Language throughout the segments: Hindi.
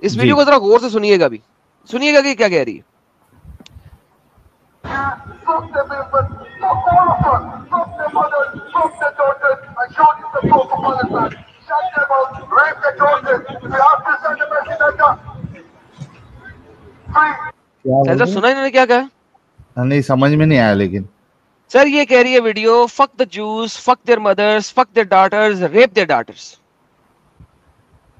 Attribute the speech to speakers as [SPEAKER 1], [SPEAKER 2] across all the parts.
[SPEAKER 1] इस
[SPEAKER 2] जी
[SPEAKER 1] वीडियो को जरा गौर से सुनिएगा भी, सुनिएगा कि क्या कह रही है।
[SPEAKER 2] क्या बोल
[SPEAKER 1] सर
[SPEAKER 2] रहे हैं?
[SPEAKER 1] सुना इन्होंने क्या कहा?
[SPEAKER 2] नहीं समझ में नहीं आया लेकिन।
[SPEAKER 1] सर ये कह रही है video, fuck the Jews, fuck their mothers, fuck their daughters, rape their daughters.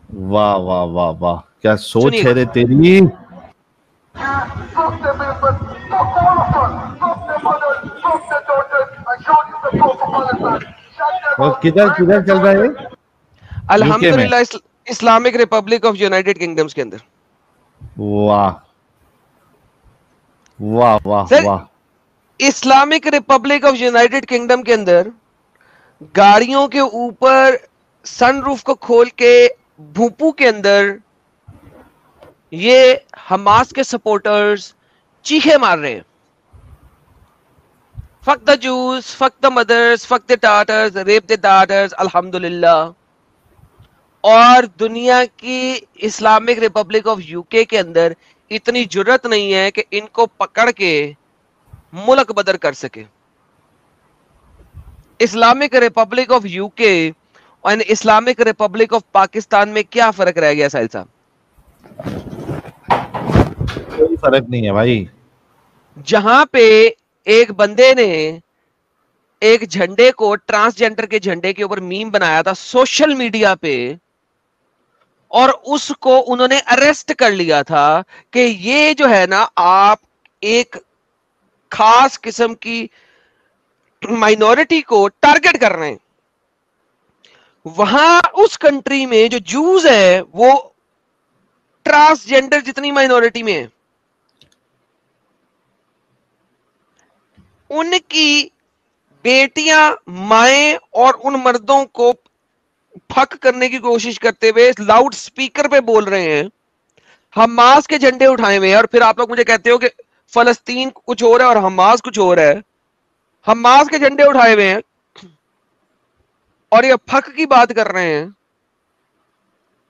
[SPEAKER 2] वाह वाह वाह वाह, क्या सोच है
[SPEAKER 1] सुनिएगा।
[SPEAKER 2] रे तेरी। और किधर किधर चल रहा है? यूके में?
[SPEAKER 1] अल्हम्दुलिल्लाह Islamic Republic of United kingdoms के अंदर।
[SPEAKER 2] वाह वाह वाह
[SPEAKER 1] सर
[SPEAKER 2] वाह।
[SPEAKER 1] Islamic Republic of United kingdom के अंदर गाड़ियों के ऊपर सनरूफ को खोल के भूपू के अंदर ये हमास के सपोर्टर्स चीखे मार रहे हैं, fuck the Jews, fuck the mothers, fuck the daughters, rape the daughters. अल्हम्दुलिल्लाह। और दुनिया की इस्लामिक रिपब्लिक ऑफ यूके के अंदर इतनी जुर्रत नहीं है कि इनको पकड़ के मुल्क बदर कर सके। इस्लामिक रिपब्लिक ऑफ यूके और इस्लामिक रिपब्लिक ऑफ पाकिस्तान में क्या फर्क रह गया साहिल साहब?
[SPEAKER 2] कोई फर्क नहीं है भाई।
[SPEAKER 1] जहां पे एक बंदे ने एक झंडे को, ट्रांसजेंडर के झंडे के ऊपर मीम बनाया था सोशल मीडिया पे, और उसको उन्होंने अरेस्ट कर लिया था कि ये जो है ना, आप एक खास किस्म की माइनॉरिटी को टारगेट कर रहे हैं। वहां उस कंट्री में जो जूस है वो ट्रांसजेंडर जितनी माइनॉरिटी में है, उनकी बेटियां, माएं और उन मर्दों को फक करने की कोशिश करते हुए लाउड स्पीकर पे बोल रहे हैं, हमास के झंडे उठाए हुए हैं। और फिर आप लोग मुझे कहते हो कि फलस्तीन कुछ और है और हमास कुछ और है। हमास के झंडे उठाए हुए हैं और ये फक की बात कर रहे हैं,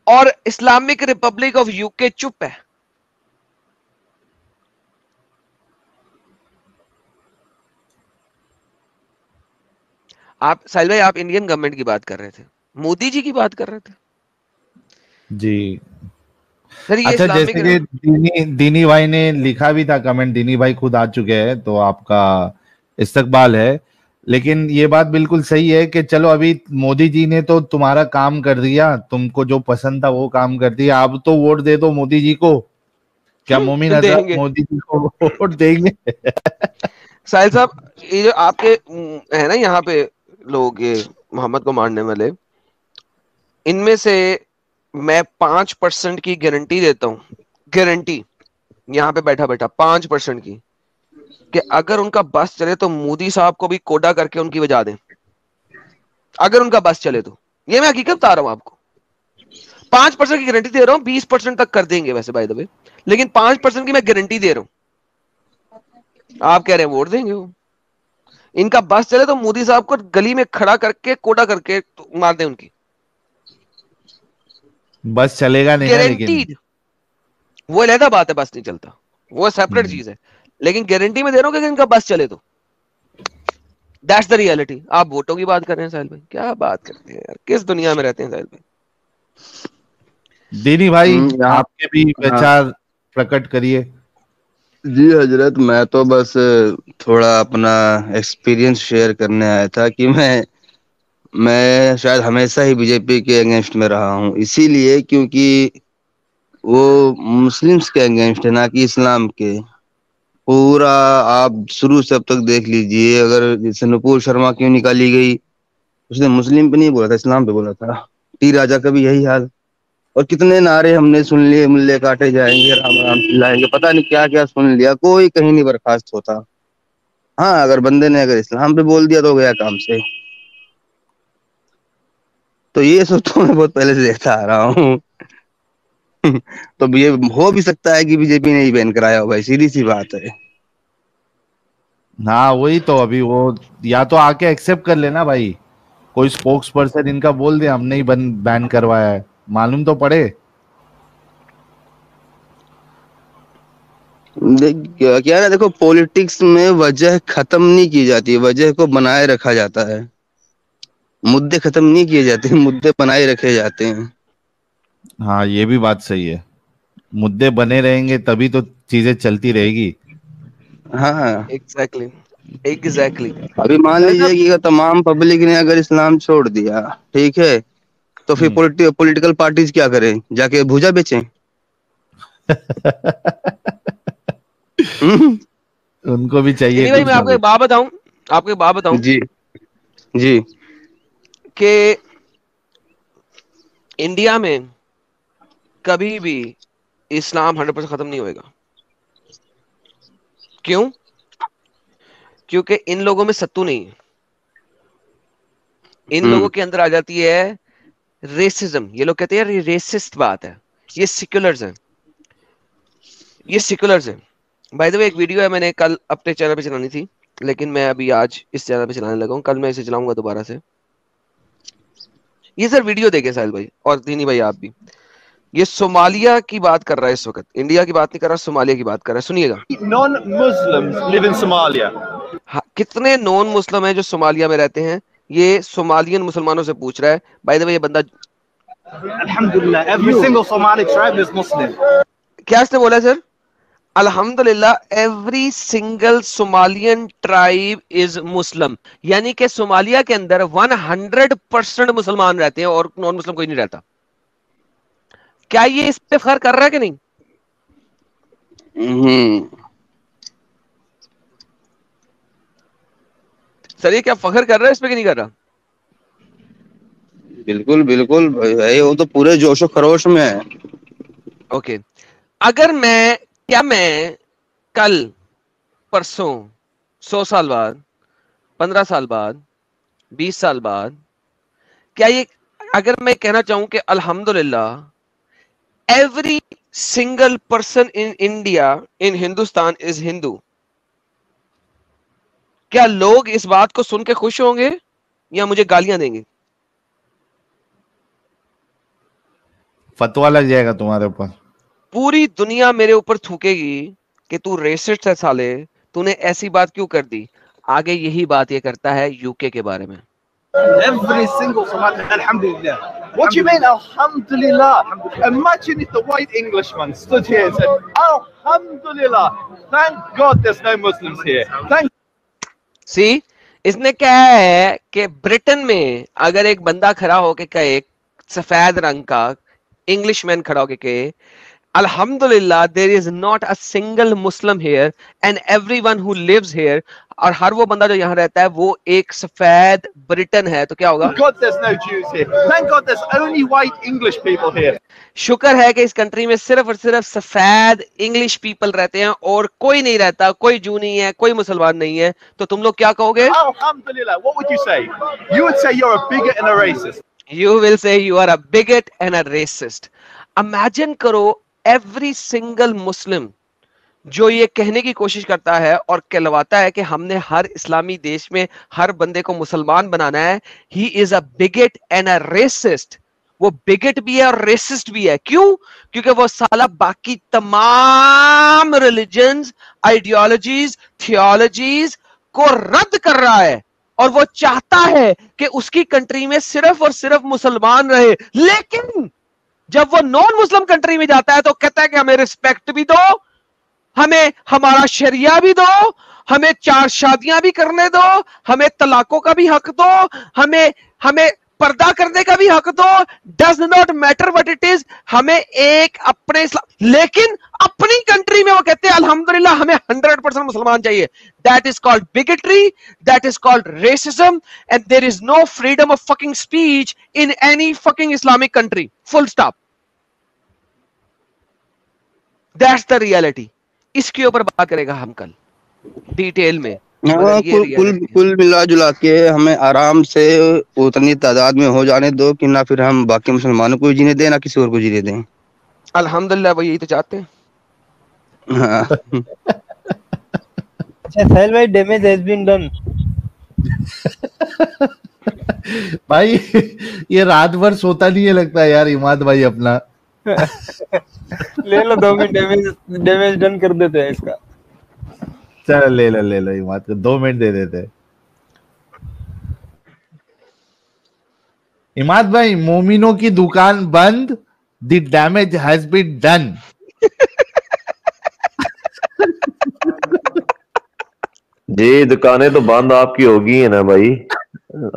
[SPEAKER 1] और इस्लामिक रिपब्लिक ऑफ यूके चुप है। आप साहिल भाई, आप इंडियन गवर्नमेंट की बात कर रहे थे, मोदी जी की बात कर रहे थे।
[SPEAKER 2] जी।
[SPEAKER 1] सर ये
[SPEAKER 2] अच्छा,
[SPEAKER 1] इस्लामिक
[SPEAKER 2] जैसे कि दीनी दीनी भाई ने लिखा भी था कमेंट, दीनी भाई खुद आ चुके हैं तो आपका इस्तकबाल है। लेकिन ये बात बिल्कुल सही है कि चलो अभी मोदी जी ने तो तुम्हारा काम कर दिया, तुमको जो पसंद था वो काम कर दिया, अब तो वोट दे दो मोदी जी को। क्या मोमिन हजरत
[SPEAKER 1] देंगे
[SPEAKER 2] मोदी जी को वोट देंगे?
[SPEAKER 1] साहिल साहब। ये जो आपके है ना यहाँ पे लोग, ये मोहम्मद को मारने वाले, इनमें से मैं 5% की गारंटी देता हूँ, गारंटी, यहाँ पे बैठा बैठा 5% की, कि अगर उनका बस चले तो मोदी साहब को भी कोडा करके उनकी बजा दें। अगर उनका बस चले तो, ये मैं हकीकत बता रहा हूं आपको। 5% की गारंटी दे रहा हूं, 20% तक कर देंगे वैसे बाय द वे, लेकिन 5% की मैं गारंटी दे रहा हूं। आप कह रहे हैं वोट देंगे वो, इनका बस चले तो मोदी साहब को गली में खड़ा करके कोडा करके तो मार दें उनकी।
[SPEAKER 2] बस चलेगा नहीं ना लेकिन।
[SPEAKER 1] गारंटीड। वो अलहदा बात है, बस नहीं चलता, वो सेपरेट
[SPEAKER 2] हम्म।
[SPEAKER 1] चीज है। लेकिन गारंटी में दे रहा हूं कि इनका बस चले तो, दैट्स द रियलिटी। आप वोटों की बात कर रहे हैं साहिल भाई, क्या बात करते हैं यार, किस दुनिया में रहते हैं साहिल भाई?
[SPEAKER 2] दीनी भाई,
[SPEAKER 3] यहाँ।
[SPEAKER 2] आपके भी
[SPEAKER 3] हाँ
[SPEAKER 2] विचार प्रकट करिए।
[SPEAKER 3] जी हजरत, मैं तो बस थोड़ा अपना एक्सपीरियंस शेयर करने आया था कि मैं शायद हमेशा ही बीजेपी के अगेंस्ट में रहा हूँ, इसीलिए क्योंकि वो मुस्लिम्स के अगेंस्ट है ना कि इस्लाम के। पूरा आप शुरू से अब तक देख लीजिए, अगर जैसे नुपुर शर्मा क्यों निकाली गई, उसने मुस्लिम पे नहीं बोला था, इस्लाम पे बोला था। टी राजा का भी यही हाल। और कितने नारे हमने सुन लिए, मुल्ले काटे जाएंगे, राम राम चिल्लाएंगे, पता नहीं क्या क्या सुन लिया, कोई कहीं नहीं बर्खास्त होता। हाँ, अगर बंदे ने अगर इस्लाम पे बोल दिया तो गया काम से। तो ये सब तो मैं बहुत पहले से देखता आ रहा हूँ। तो ये हो भी सकता है कि बीजेपी ने ही बैन कराया हो, भाई सीधी सी बात है।
[SPEAKER 2] हाँ वही तो, अभी वो या तो आके एक्सेप्ट कर लेना भाई, कोई स्पोक्स पर्सन इनका बोल दे हमने ही बैन करवाया है, मालूम तो पड़े।
[SPEAKER 3] क्या है ना, देखो पॉलिटिक्स में वजह खत्म नहीं की जाती, वजह को बनाए रखा जाता है। मुद्दे खत्म नहीं किए जाते, मुद्दे बनाए रखे जाते हैं।
[SPEAKER 2] हाँ, ये भी बात सही है। मुद्दे बने रहेंगे तभी तो चीजें चलती रहेगी।
[SPEAKER 3] हाँ,
[SPEAKER 1] एग्जैक्टली, एग्जैक्टली।
[SPEAKER 3] अभी मान
[SPEAKER 1] साहिल
[SPEAKER 3] लीजिए
[SPEAKER 1] साहब,
[SPEAKER 3] कि तमाम पब्लिक ने अगर इस्लाम छोड़ दिया, ठीक है, तो फिर
[SPEAKER 2] हम्म।
[SPEAKER 3] पॉलिटिकल पार्टीज क्या करें, जाके भूजा बेचें? हम्म?
[SPEAKER 2] उनको भी चाहिए
[SPEAKER 1] दिनी भाई,
[SPEAKER 2] कुछ
[SPEAKER 1] मैं
[SPEAKER 2] ना
[SPEAKER 1] आपको एक
[SPEAKER 2] कुछ।
[SPEAKER 1] बात बताऊं, आपको एक बात बताऊं
[SPEAKER 3] जी जी।
[SPEAKER 1] कि इंडिया में कभी भी इस्लाम 100% खत्म नहीं होएगा। क्यों? क्योंकि इन लोगों में सत्तू नहीं है। इन
[SPEAKER 3] हम्म
[SPEAKER 1] लोगों के अंदर आ जाती है रेसिज्म। ये लोग कहते हैं यार ये रेसिस्ट बात है, ये सिकुलर्स हैं, ये सिकुलर्स हैं। बाय द वे, एक वीडियो है, मैंने कल अपने चैनल पे चलानी थी, लेकिन मैं अभी आज इस चैनल पे चलाने लगा हूं, कल मैं इसे चलाऊंगा दोबारा से। ये सर वीडियो देखे साहिल भाई और दीनी भाई आप भी। ये सोमालिया की बात कर रहा है इस वक्त, इंडिया की बात नहीं कर रहा, सोमालिया की बात कर रहा है। सुनिएगा।
[SPEAKER 4] Non-Muslims live in Somalia.
[SPEAKER 1] हाँ, कितने नॉन मुस्लिम हैं जो सोमालिया में रहते हैं? ये सोमालियन मुसलमानों से पूछ रहा है। बाय द वे, ये बंदा
[SPEAKER 4] Alhamdulillah, every single Somali tribe is Muslim.
[SPEAKER 1] क्या इसने बोला सर? अल्हम्दुलिल्लाह every single Somalian tribe is Muslim. यानी कि सोमालिया के अंदर 100% मुसलमान रहते हैं और नॉन मुस्लिम कोई नहीं रहता। क्या ये इस पे फख्र कर रहा है कि नहीं?
[SPEAKER 3] हम्म।
[SPEAKER 1] सर ये क्या फख्र कर रहा है इस पे कि नहीं कर रहा?
[SPEAKER 3] बिल्कुल बिल्कुल भाई, वो तो पूरे जोशो खरोश में है।
[SPEAKER 1] ओके। अगर मैं कल, परसों, 100 साल बाद, 15 साल बाद, 20 साल बाद, क्या ये, अगर मैं कहना चाहूं कि अल्हम्दुलिल्लाह every single person in India, in Hindustan is Hindu, क्या लोग इस बात को सुन के खुश होंगे या मुझे गालियां देंगे?
[SPEAKER 2] फतवा लग जाएगा तुम्हारे ऊपर।
[SPEAKER 1] पूरी दुनिया मेरे ऊपर थूकेगी कि तू रेसिस्ट है साले, तूने ऐसी बात क्यों कर दी। आगे यही बात ये करता है यूके के बारे में।
[SPEAKER 4] Every single Somali, Alhamdulillah. What do you mean, Alhamdulillah? Imagine if the white Englishman stood here and said, Alhamdulillah, thank God there's no Muslims here. Thank
[SPEAKER 1] सी, इसने क्या है कि ब्रिटेन में अगर एक बंदा खड़ा होके कहे, एक सफेद रंग का इंग्लिशमैन खड़ा होके कहे, अल्हम्दुलिल्लाह there is not a single Muslim here and everyone who lives here, और हर वो बंदा जो यहाँ रहता है वो एक सफेद ब्रिटेन है, तो क्या होगा?
[SPEAKER 4] God there's no Jews here. Thank God there's only white English people here.
[SPEAKER 1] शुक्र है कि इस कंट्री में सिर्फ और सिर्फ सफेद इंग्लिश पीपल रहते हैं और कोई नहीं रहता, कोई जू नहीं है, कोई मुसलमान नहीं है। तो तुम लोग क्या कहोगे?
[SPEAKER 4] Alhamdulillah. What would you say? You would say you're a bigot and a racist.
[SPEAKER 1] You will say you are a bigot and a racist. Imagine करो every single Muslim जो ये कहने की कोशिश करता है और कहलवाता है कि हमने हर इस्लामी देश में हर बंदे को मुसलमान बनाना है, he is a बिगेट and a resist. वो बिगेट भी है और रेसिस्ट भी है। क्यों? क्योंकि वो साला बाकी तमाम रिलीजन्स, आइडियोलॉजीज, थियोलॉजीज को रद्द कर रहा है और वो चाहता है कि उसकी कंट्री में सिर्फ और सिर्फ मुसलमान रहे। लेकिन जब वो नॉन मुस्लिम कंट्री में जाता है तो कहता है कि हमें रिस्पेक्ट भी दो, हमें हमारा शरिया भी दो, हमें 4 शादियां भी करने दो, हमें तलाकों का भी हक दो, हमें हमें पर्दा करने का भी हक दो। Does not matter what it is, हमें एक अपने लेकिन अपनी कंट्री में वो कहते हैं अल्हम्दुलिल्लाह हमें 100% मुसलमान चाहिए। That is called bigotry, that is called racism, and there is no freedom of fucking speech in any fucking Islamic country, full stop. That's the reality. इसके ऊपर बात करेगा हम कल डिटेल में।
[SPEAKER 3] हाँ, कुल मिला जुला के हमें आराम से उतनी तादाद में हो जाने दो कि ना फिर हम बाकी मुसलमानों को जीने दें ना किसी और को जीने दें।
[SPEAKER 1] अल्हम्दुलिल्लाह वो यही तो चाहते हैं।
[SPEAKER 3] हाँ।
[SPEAKER 5] अच्छा साहिल भाई, डैमेज हैज बीन डन।
[SPEAKER 2] भाई ये रात भर सोता नहीं है लगता है यार इमाद भाई अपना।
[SPEAKER 5] ले लो 2 मिनट डैमेज डन कर देते हैं इसका।
[SPEAKER 2] चलो ले लो इमाद को 2 मिनट दे देते। इमाद भाई, मोमिनों की दुकान बंद, the damage has been done.
[SPEAKER 6] जी दुकानें तो बंद आपकी होगी है ना भाई,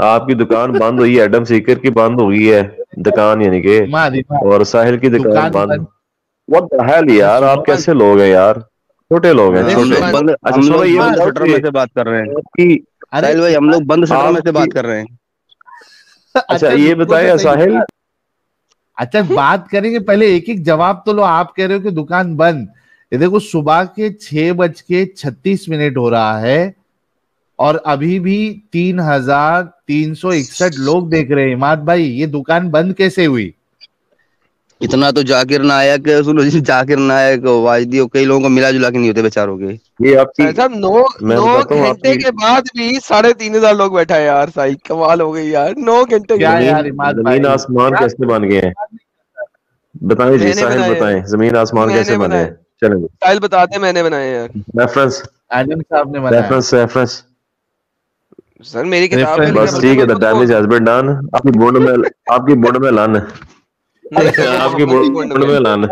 [SPEAKER 6] आपकी दुकान बंद हुई है, एडम सीकर की बंद हुई है दुकान यानी कि, और साहिल की दुकान बंद। व्हाट द हेल यार, आप कैसे लोग हैं यार, छोटे लोग हैं छोटे।
[SPEAKER 3] हम लोग ये शटर में से बात कर रहे हैं साहिल भाई, हम लोग बंद शटर में से बात कर रहे हैं।
[SPEAKER 6] अच्छा ये बताइए साहिल,
[SPEAKER 2] अच्छा बात करेंगे, पहले एक एक जवाब तो लो। आप कह रहे हो कि दुकान बंद, ये देखो सुबह के 6:36 हो रहा है और अभी भी 3,361 लोग देख रहे हैं। इमाद भाई, ये दुकान बंद कैसे हुई?
[SPEAKER 3] इतना तो जाकिर नायक, सुनो जी, जाकिर नायक वाजदी कई लोगों को मिला जुला के नहीं होते बेचारों के।
[SPEAKER 6] ये आपकी
[SPEAKER 1] साहब 9 घंटे के बाद भी 3,500 लोग बैठा है यार। साहिल कमाल हो गई यार, 9 घंटे
[SPEAKER 2] क्या यार इमाद भाई,
[SPEAKER 6] जमीन आसमान कैसे बन गए हैं बताएं जी साहिल, बताएं जमीन आसमान कैसे बने हैं। चलें
[SPEAKER 1] साहिल बताते, मैंने बनाए यार।
[SPEAKER 6] रेफरेंस
[SPEAKER 2] आदम साहब ने बनाया।
[SPEAKER 6] रेफरेंस
[SPEAKER 1] सर मेरी किताब है।
[SPEAKER 6] बस ठीक है, the damage has been done. आपकी बोर्ड में लन आपकी बोर्ड में लन।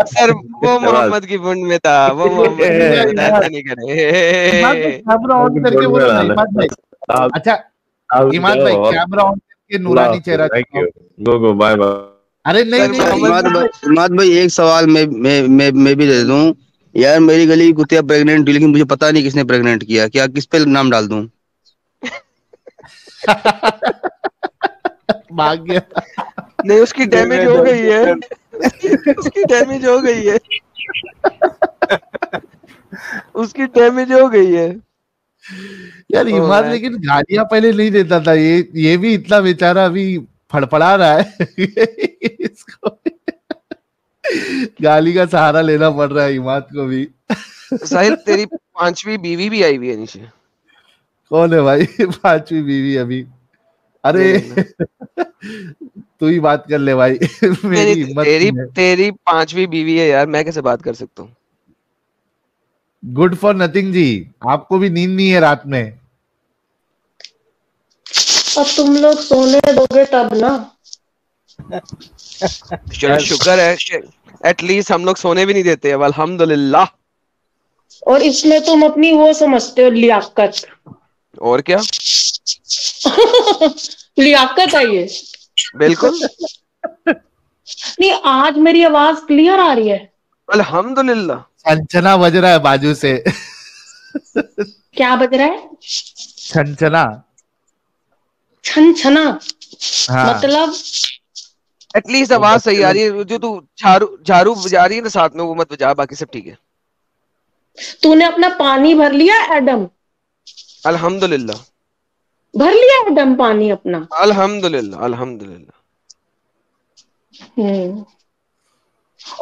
[SPEAKER 1] सर वो मोहम्मद की बुंड में था, वो मोहम्मद ऐसा नहीं करे।
[SPEAKER 2] कैमरा ऑन करके बोलो ना इमाद भाई। अच्छा इमाद भाई, कैमरा ऑन करके नूरानी चेहरा।
[SPEAKER 6] Thank you, go bye bye.
[SPEAKER 2] अरे नहीं
[SPEAKER 3] इमाद भाई एक सवाल मैं भी दे दूं यार। मेरी गली की कुतिया प्रेग्नेंट हुई, लेकिन मुझे पता नहीं किसने प्रेग्नेंट किया। क्या किस पे नाम डाल दूं?
[SPEAKER 2] भाग गया।
[SPEAKER 1] नहीं, उसकी डैमेज हो गई है। उसकी डैमेज हो गई है। उसकी डैमेज हो गई है
[SPEAKER 2] यार इमाद, लेकिन गालियां पहले नहीं देता था। ये भी इतना बेचारा अभी फड़फड़ा रहा है। इसको गाली का सहारा लेना पड़ रहा है इमाद को भी।
[SPEAKER 1] साहिल तेरी 5वीं बीवी भी आई हुई है नीचे।
[SPEAKER 2] कौन है भाई 5वीं बीवी अभी? अरे तू ही बात कर ले भाई। मेरी हिम्मत
[SPEAKER 1] तेरी 5वीं बीवी है यार, मैं कैसे बात कर सकता हूँ?
[SPEAKER 2] गुड फॉर नथिंग जी, आपको भी नींद नहीं है रात में?
[SPEAKER 7] अब तुम लोग सोने दोगे तब ना।
[SPEAKER 1] चलो शुक्र है, एटलीस्ट हम लोग सोने भी नहीं देते अब, अल्हम्दुलिल्लाह।
[SPEAKER 7] और इसमें तुम अपनी वो समझते हो लियाकत।
[SPEAKER 1] और क्या?
[SPEAKER 7] लियाकत है ये।
[SPEAKER 1] बिल्कुल।
[SPEAKER 7] नहीं, आज मेरी आवाज क्लियर आ रही है?
[SPEAKER 1] अल्हम्दुलिल्लाह।
[SPEAKER 2] छनछना बज रहा है बाजू से।
[SPEAKER 7] क्या बज रहा है?
[SPEAKER 2] छनछना।
[SPEAKER 7] छनछना?
[SPEAKER 2] हाँ।
[SPEAKER 7] मतलब
[SPEAKER 1] एटलीस्ट आवाज सही आ रही है। जो तू झाड़ू बजा रही है ना साथ में, वो मत बजा, बाकी सब ठीक है।
[SPEAKER 7] तूने अपना पानी भर लिया एडम?
[SPEAKER 1] अल्हम्दुलिल्लाह।
[SPEAKER 7] भर लिया एडम पानी अपना?
[SPEAKER 1] अल्हम्दुलिल्लाह अल्हम्दुलिल्लाह।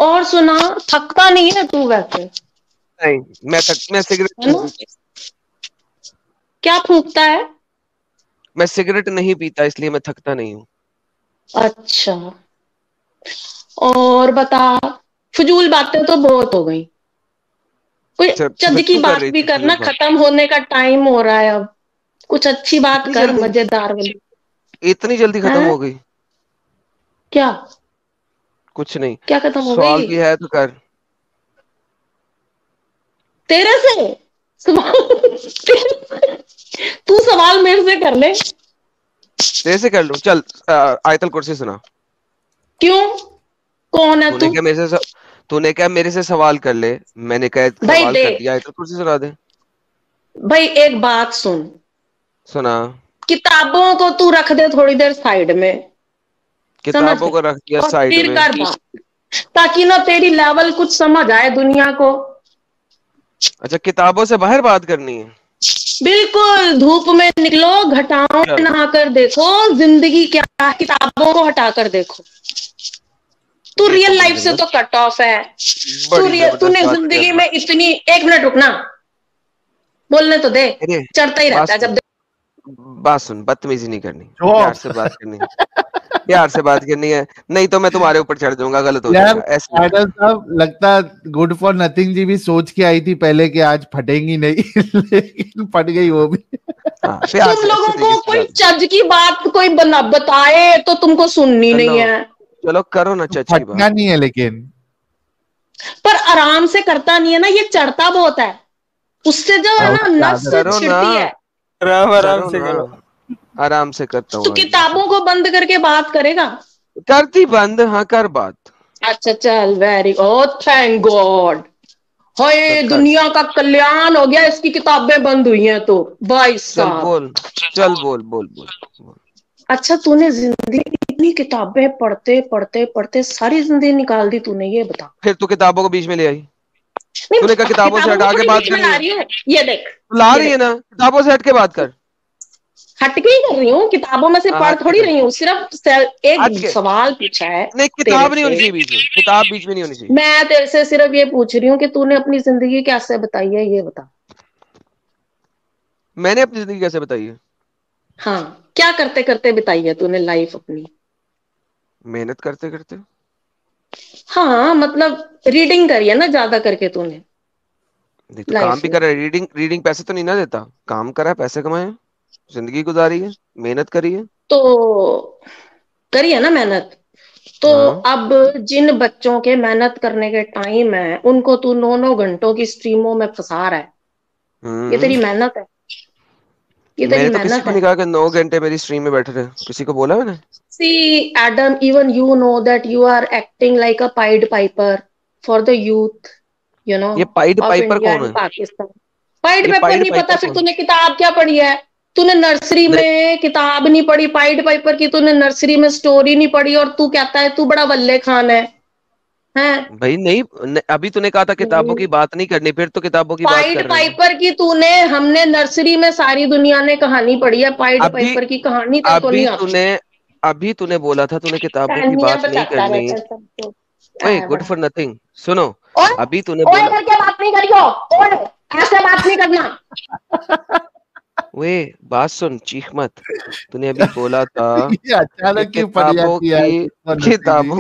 [SPEAKER 7] और सुना, थकता नहीं है तू वैसे?
[SPEAKER 1] नहीं, मैं सिगरेट
[SPEAKER 7] क्या फूंकता है?
[SPEAKER 1] मैं सिगरेट नहीं पीता, इसलिए मैं थकता नहीं हूँ।
[SPEAKER 7] अच्छा, और बता, फजूल बातें तो बहुत हो गई, कोई चद की बात भी करना। खत्म होने का टाइम हो रहा है अब, कुछ अच्छी बात कर, मजेदार वाली।
[SPEAKER 1] इतनी जल्दी खत्म हो गई?
[SPEAKER 7] क्या
[SPEAKER 1] कुछ नहीं,
[SPEAKER 7] क्या खत्म हो गई?
[SPEAKER 1] सवाल की है तो कर।
[SPEAKER 7] तेरे से तू सवाल मेरे से कर ले।
[SPEAKER 1] तेरे से कर लूं? चल आयतल कुर्सी सुना।
[SPEAKER 7] क्यों? कौन है तू?
[SPEAKER 1] तूने क्या मेरे से सवाल कर ले, मैंने कहा सवाल कर दिया, आयतल कुर्सी सुना दे।
[SPEAKER 7] भाई एक बात सुन।
[SPEAKER 1] सुना।
[SPEAKER 7] किताबों को तू रख दे थोड़ी देर साइड में।
[SPEAKER 1] किताबों को रख दिया साइड में,
[SPEAKER 7] ताकि ना तेरी लेवल कुछ समझ आए दुनिया को।
[SPEAKER 1] अच्छा, किताबों से बाहर बात करनी है?
[SPEAKER 7] बिल्कुल, धूप में निकलो, घटाओं में नहा कर देखो जिंदगी क्या है, किताबों को हटा कर देखो। तू रियल लाइफ से तो कट ऑफ है। तूने जिंदगी में इतनी, 1 मिनट रुकना, बोलने तो दे, चढ़ता ही रहता है जब।
[SPEAKER 1] बात सुन, बदतमीजी नहीं करनी, प्यार से बात करनी। प्यार से बात करनी है, नहीं तो मैं तुम्हारे ऊपर चढ़ जाऊंगा, गलत हो जाएगा ऐसे।
[SPEAKER 2] आइडल साहब, लगता गुड फॉर नथिंग जी भी सोच के आई थी पहले कि आज फटेंगी नहीं लेकिन फट गई वो भी।
[SPEAKER 7] तुम लोगों को कोई चज की बात कोई बताए तो तुमको सुननी नहीं है।
[SPEAKER 1] चलो करो ना चज की बात।
[SPEAKER 2] नहीं है लेकिन
[SPEAKER 7] पर आराम से करता नहीं है ना, ये चढ़ता बहुत है, उससे जो है ना नस छिड़ती है।
[SPEAKER 5] आराम से करो,
[SPEAKER 1] आराम से करता हूँ।
[SPEAKER 7] तो किताबों को बंद करके बात करेगा?
[SPEAKER 1] करती बंद, हाँ कर बात। अच्छा
[SPEAKER 7] चल, वेरी गुड, थैंक गॉड, हाय दुनिया का कल्याण हो गया, इसकी किताबें बंद हुई हैं तो। भाई साहब
[SPEAKER 1] चल बोल।
[SPEAKER 7] अच्छा, तूने जिंदगी इतनी किताबें पढ़ते पढ़ते पढ़ते सारी जिंदगी निकाल दी तूने, ये बता।
[SPEAKER 1] फिर तू किताबों को बीच में ले आई, तूने कहा किताबों से हटा के बात करनी है।
[SPEAKER 7] ये देख,
[SPEAKER 1] ला रही है ना, किताबों से हट के बात कर।
[SPEAKER 7] हटके ही कर रही हूँ, किताबों में से पढ़ थोड़ी रही हूँ, सिर्फ एक सवाल पूछा है।
[SPEAKER 1] नहीं, किताब नहीं होनी चाहिए बीच में, किताब बीच में नहीं होनी चाहिए।
[SPEAKER 7] मैं तेरे से सिर्फ ये पूछ रही हूँ कि तूने अपनी जिंदगी कैसे बताई है, ये बता।
[SPEAKER 1] मैंने अपनी जिंदगी कैसे बताई है?
[SPEAKER 7] हाँ, क्या करते करते बिताई है तूने लाइफ अपनी?
[SPEAKER 1] मेहनत करते करते।
[SPEAKER 7] हाँ, मतलब रीडिंग करी है ना ज्यादा करके तूने?
[SPEAKER 1] काम भी कर रहा है, रीडिंग पैसे तो नहीं ना देता, काम करा है, पैसे कमाए, जिंदगी गुजारी है, मेहनत करी है।
[SPEAKER 7] तो करी है ना मेहनत, तो अब जिन बच्चों के मेहनत करने के टाइम है उनको तू 9-9 घंटों की स्ट्रीमों में फंसा रहा है, ये तेरी मेहनत है? ये तेरी मेहनत है?
[SPEAKER 1] किसी को नहीं कहा कि 9 घंटे मेरी स्ट्रीम में बैठे रहे, किसी को बोला मैंने?
[SPEAKER 7] See, Adam, even you know that you are acting like a Pied Piper for the youth, you know,
[SPEAKER 1] ये पाइड
[SPEAKER 7] of
[SPEAKER 1] पाइपर
[SPEAKER 7] India
[SPEAKER 1] कौन है?
[SPEAKER 7] and Pakistan. पाइड पाइपर नहीं पता, फिर तूने किताब क्या पढ़ी है? तूने नर्सरी में किताब नहीं पढ़ी पाइड पाइपर की, तूने नर्सरी में स्टोरी नहीं पढ़ी और तू कहता है तू बड़ा वल्ले खान है?
[SPEAKER 1] भाई नहीं, अभी तूने कहा था किताबों की बात नहीं करनी, फिर तो किताबों की बात कर रहे हैं।
[SPEAKER 7] पाइड पाइपर की तूने, हमने नर्सरी में सारी दुनिया ने कहानी पढ़ी है, पाइड पाइपर की कहानी तो नहीं आती।
[SPEAKER 1] अभी तूने बोला था तूने किताबों की बात नहीं करनी। ओए गुड फॉर नथिंग, सुनो, अभी तूने बोला
[SPEAKER 7] करके बात नहीं करियो, ओए ऐसे बात नहीं करना।
[SPEAKER 1] वे बात सुन, चीख मत। तूने अभी बोला था
[SPEAKER 2] अचानक
[SPEAKER 1] किताबों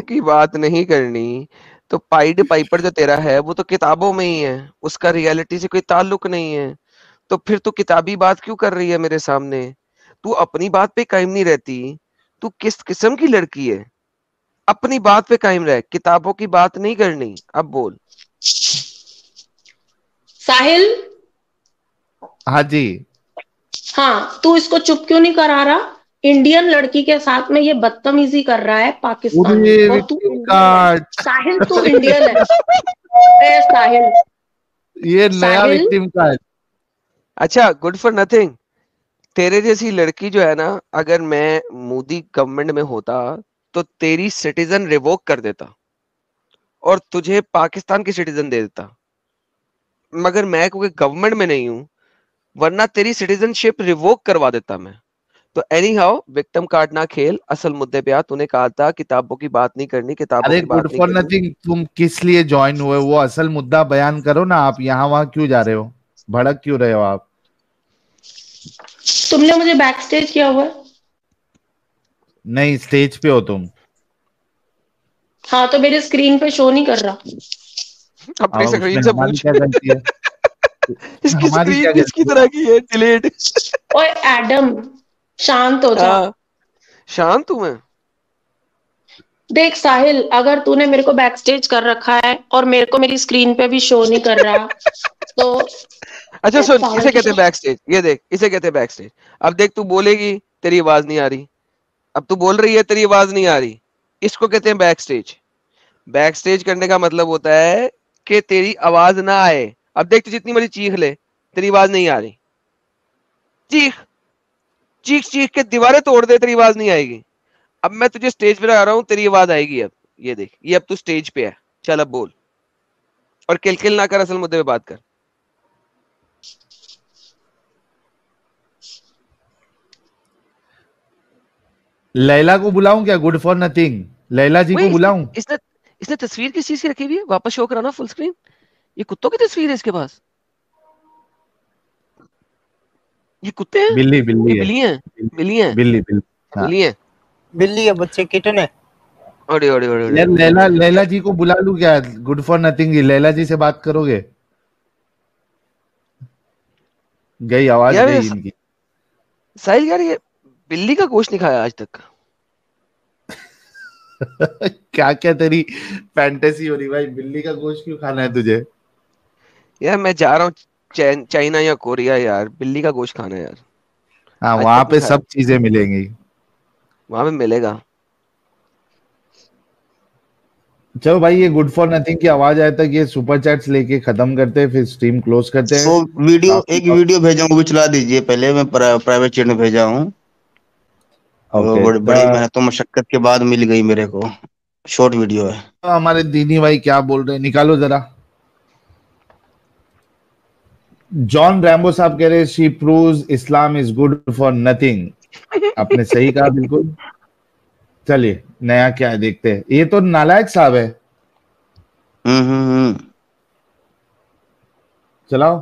[SPEAKER 1] की बात नहीं करनी, तो पाइड पाइपर जो तेरा है वो तो किताबों में ही है, उसका रियलिटी से कोई ताल्लुक नहीं है, तो फिर तू किताबी बात क्यों कर रही है मेरे सामने? तू अपनी बात पे कायम नहीं रहती, तू किस किस्म की लड़की है? अपनी बात पे कायम रह, किताबों की बात नहीं करनी। अब बोल।
[SPEAKER 7] साहिल।
[SPEAKER 2] हाँ जी।
[SPEAKER 7] हाँ, तू इसको चुप क्यों नहीं करा रहा? इंडियन लड़की के साथ में ये बदतमीजी कर रहा है पाकिस्तानी, और तू साहिल, तू इंडियन है। साहिल,
[SPEAKER 2] ये नया विक्टिम कार्ड।
[SPEAKER 1] अच्छा, गुड फॉर नथिंग, तेरे जैसी लड़की जो है ना, अगर मैं मोदी गवर्नमेंट में होता तो तेरी सिटीजन रिवोक कर देता और तुझे पाकिस्तान की सिटीजन दे देता, मगर मैं क्योंकि गवर्नमेंट में नहीं हूं, वरना तेरी सिटीजनशिप रिवोक करवा देता मैं। तो एनी हाउ विक्टिम कार्ड ना खेल, असल मुद्दे पे आ। तूने कहा था किताबों की बात नहीं करनी, किताबों की बात नहीं करनी।
[SPEAKER 2] नथिंग, तुम किस लिए ज्वाइन हुए, वो असल मुद्दा बयान करो ना। आप यहाँ वहां क्यों जा रहे हो, भड़क क्यों रहे हो आप?
[SPEAKER 7] तुमने मुझे बैक स्टेज किया हुआ?
[SPEAKER 2] नहीं, स्टेज पे हो तुम।
[SPEAKER 7] हाँ, तो मेरे स्क्रीन पे शो नहीं कर रहा।
[SPEAKER 1] अपनी स्क्रीन से पूछ। क्या गलती है? इसकी स्क्रीन किसकी तरह की है? डिलीट।
[SPEAKER 7] ओए एडम, शांत हो जा।
[SPEAKER 1] शांत हूं मैं।
[SPEAKER 7] देख साहिल, अगर तूने मेरे को बैक स्टेज कर रखा है और मेरे को मेरी स्क्रीन पे भी शो नहीं कर रहा तो
[SPEAKER 1] अच्छा सुन, इसे कहते हैं बैक स्टेज। ये देख, इसे कहते हैं बैक स्टेज। अब देख, तू बोलेगी तेरी आवाज नहीं आ रही, अब तू बोल रही है तेरी आवाज नहीं आ रही, इसको कहते हैं बैक स्टेज। बैक स्टेज करने का मतलब होता है कि तेरी आवाज ना आए। अब देख, तू जितनी मर्जी चीख ले, तेरी आवाज नहीं आ रही, चीख चीख चीख के दीवारें तोड़ दे, तेरी आवाज नहीं आएगी। अब मैं तुझे स्टेज पे आ रहा हूं, तेरी आवाज आएगी। अब ये देख, ये अब तू स्टेज पे है, चल अब बोल, और किलकिल ना कर, असल मुद्दे पे बात कर।
[SPEAKER 2] लैला को बुलाऊं क्या? गुड फॉर नथिंग, लैला जी को बुलाऊं?
[SPEAKER 1] इसने तस्वीर किस चीज की रखी हुई है? वापस शो कराना फुल स्क्रीन। ये कुत्तों की तस्वीर है इसके पास। ये कुत्ते हैं?
[SPEAKER 2] बिल्ली बिल्ली
[SPEAKER 1] बिल्ली है, बिल्ली है,
[SPEAKER 2] बिल्ली बिल्ली
[SPEAKER 1] बिल्ली है।
[SPEAKER 5] बिल्ली के बच्चे किटन है।
[SPEAKER 1] ओड़े ओड़े ओड़े
[SPEAKER 2] यार लैला जी को बुला लूं क्या? गुड फॉर नथिंग की लैला जी से बात करोगे? गई आवाज
[SPEAKER 1] यार
[SPEAKER 2] गई इनकी।
[SPEAKER 1] साहिल यार, ये बिल्ली का गोश्त नहीं खाया आज तक।
[SPEAKER 2] क्या क्या तेरी फैंटेसी हो रही भाई, बिल्ली का गोश्त क्यों खाना है तुझे?
[SPEAKER 1] यार मैं जा रहा हूँ चाइना या कोरिया यार, बिल्ली का गोश्त खाना है यार।
[SPEAKER 2] हाँ,
[SPEAKER 1] आज
[SPEAKER 2] वहां
[SPEAKER 1] तक नहीं
[SPEAKER 2] पे
[SPEAKER 1] खाया,
[SPEAKER 2] सब चीजें मिलेंगी।
[SPEAKER 1] वहां पे मिलेगा।
[SPEAKER 2] चलो भाई, ये गुड फॉर नथिंग की आवाज आए तक ये सुपर चैट्स लेके खत्म करते हैं, फिर स्ट्रीम क्लोज करते हैं।
[SPEAKER 3] वो वीडियो, एक वीडियो भेजा हूँ, वो भी चला दीजिए पहले। मैं प्राइवेट चैट में भेजा हूँ। वो
[SPEAKER 2] ओके,
[SPEAKER 3] बड़ी मेहनत मशक्कत के बाद मिल गई मेरे को। शॉर्ट वीडियो है।
[SPEAKER 2] हमारे दीनी भाई क्या बोल रहे हैं, निकालो जरा। जॉन रैम्बो साहब कह रहे हैं she proves Islam is good for nothing. आपने सही कहा बिल्कुल। चलिए नया क्या है देखते हैं। ये तो नालायक साहब है। चलाओ।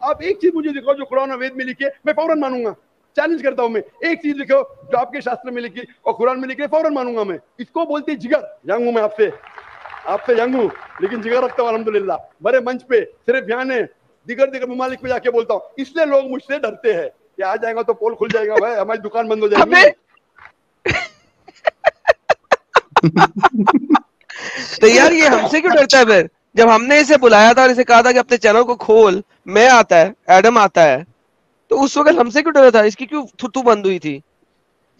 [SPEAKER 8] आप एक चीज मुझे दिखाओ जो कुरान और वेद में लिखी है, मैं फौरन मानूंगा। चैलेंज करता हूं मैं, एक चीज लिखो जो आपके शास्त्र में लिखी और कुरान में लिखी है, फौरन मानूंगा मैं। इसको बोलते हैं जिगर। यंग हूं मैं आपसे यंग हूं, लेकिन जिगर रखता हूं अल्हम्दुलिल्लाह। बड़े मंच पे सिर्फ यहाँ ने दिगर ममालिक में जाके बोलता हूँ, इसलिए लोग मुझसे डरते हैं कि आ जाएगा तो पोल खुल जाएगा, भाई हमारी दुकान बंद हो जाएगी।
[SPEAKER 1] तो यार ये हमसे क्यों डरता है फिर? जब हमने इसे बुलाया था और इसे कहा था कि अपने चैनल को खोल, मैं आता है, एडम आता है, तो उस वक्त हमसे क्यों डरा था? इसकी क्यों थुथु बंद हुई थी?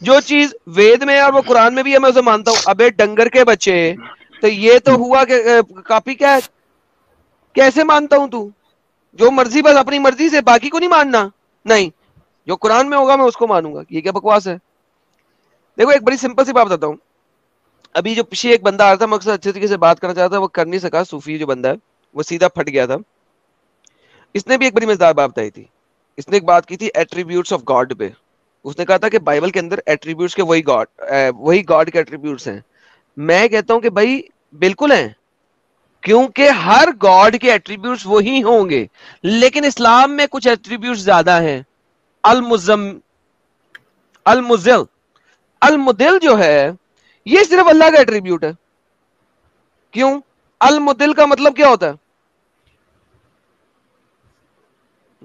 [SPEAKER 1] जो चीज वेद में और वो कुरान में भी है मैं उसे मानता हूँ। अबे डंगर के बच्चे, तो ये तो हुआ कि कापी क्या? कैसे मानता हूं तू? जो मर्जी, बस अपनी मर्जी से, बाकी को नहीं मानना। नहीं, जो कुरान में होगा मैं उसको मानूंगा। ये क्या बकवास है? देखो एक बड़ी सिंपल सी बात बताता हूँ। अभी जो पीछे एक बंदा आ रहा था, मैं उससे अच्छे तरीके से बात करना चाहता था, वो कर नहीं सका। सूफी जो बंदा है वो सीधा फट गया था। इसने भी एक बड़ी मजेदार बात बताई थी। इसने एक बात की थी एट्रीब्यूट्स ऑफ गॉड पे। उसने कहा था कि बाइबल के अंदर एट्रीब्यूट्स के वही गॉड के एट्रीब्यूट्स हैं। मैं कहता हूं कि भाई बिल्कुल हैं, क्योंकि हर गॉड के एट्रीब्यूट्स वही होंगे, लेकिन इस्लाम में कुछ एट्रीब्यूट्स ज्यादा हैं। अल मुजिल अल मुदिल जो है ये सिर्फ अल्लाह का एट्रीब्यूट है। क्यों? अल मुदिल का मतलब क्या होता है?